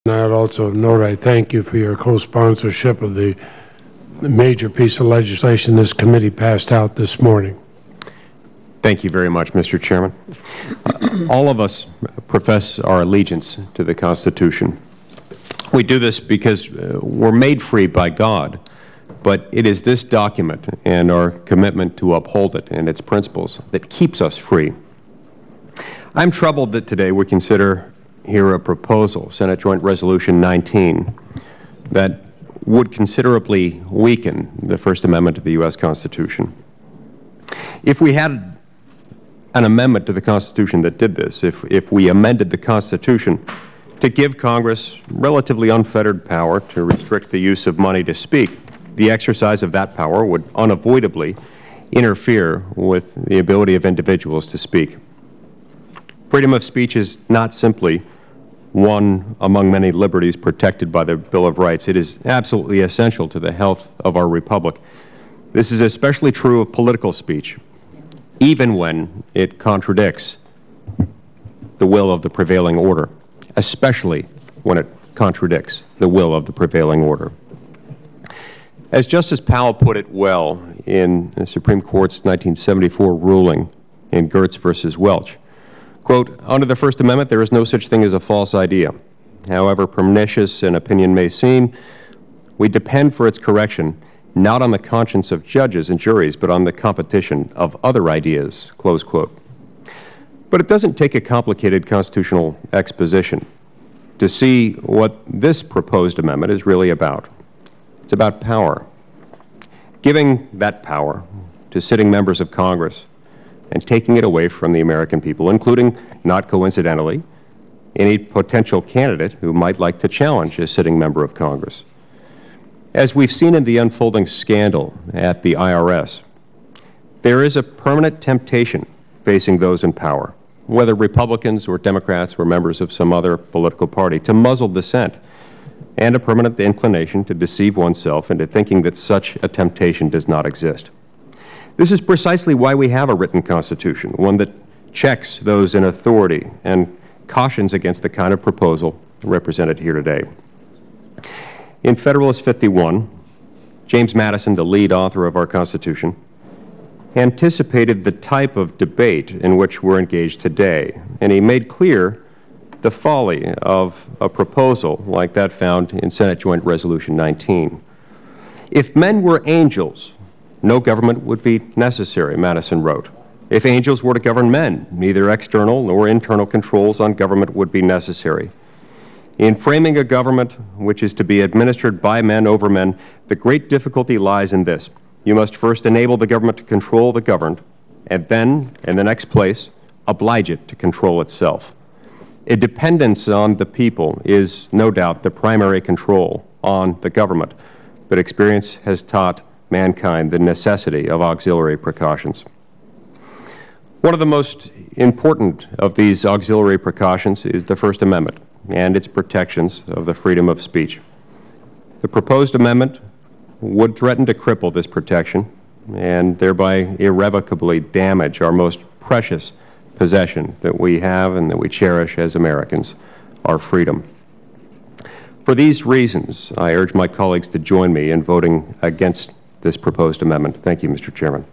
I'd also note I thank you for your co-sponsorship of the major piece of legislation this committee passed out this morning. Thank you very much, Mr. Chairman. All of us profess our allegiance to the Constitution. We do this because we're made free by God, but it is this document and our commitment to uphold it and its principles that keeps us free. I'm troubled that today we consider here a proposal, Senate Joint Resolution 19, that would considerably weaken the First Amendment to the U.S. Constitution. If we had an amendment to the Constitution that did this, if we amended the Constitution to give Congress relatively unfettered power to restrict the use of money to speak, the exercise of that power would unavoidably interfere with the ability of individuals to speak. Freedom of speech is not simply one among many liberties protected by the Bill of Rights. It is absolutely essential to the health of our republic. This is especially true of political speech, even when it contradicts the will of the prevailing order, especially when it contradicts the will of the prevailing order. As Justice Powell put it well in the Supreme Court's 1974 ruling in Gertz v. Welch, quote, "Under the First Amendment, there is no such thing as a false idea. However pernicious an opinion may seem, we depend for its correction not on the conscience of judges and juries, but on the competition of other ideas," close quote. But it doesn't take a complicated constitutional exposition to see what this proposed amendment is really about. It's about power. Giving that power to sitting members of Congress and taking it away from the American people, including, not coincidentally, any potential candidate who might like to challenge a sitting member of Congress. As we've seen in the unfolding scandal at the IRS, there is a permanent temptation facing those in power, whether Republicans or Democrats or members of some other political party, to muzzle dissent, and a permanent inclination to deceive oneself into thinking that such a temptation does not exist. This is precisely why we have a written Constitution, one that checks those in authority and cautions against the kind of proposal represented here today. In Federalist 51, James Madison, the lead author of our Constitution, anticipated the type of debate in which we're engaged today, and he made clear the folly of a proposal like that found in Senate Joint Resolution 19. "If men were angels, no government would be necessary," Madison wrote. "If angels were to govern men, neither external nor internal controls on government would be necessary. In framing a government which is to be administered by men over men, the great difficulty lies in this. You must first enable the government to control the governed, and then, in the next place, oblige it to control itself. A dependence on the people is, no doubt, the primary control on the government, but experience has taught mankind the necessity of auxiliary precautions." One of the most important of these auxiliary precautions is the First Amendment and its protections of the freedom of speech. The proposed amendment would threaten to cripple this protection and thereby irrevocably damage our most precious possession that we have and that we cherish as Americans, our freedom. For these reasons, I urge my colleagues to join me in voting against this proposed amendment. Thank you, Mr. Chairman.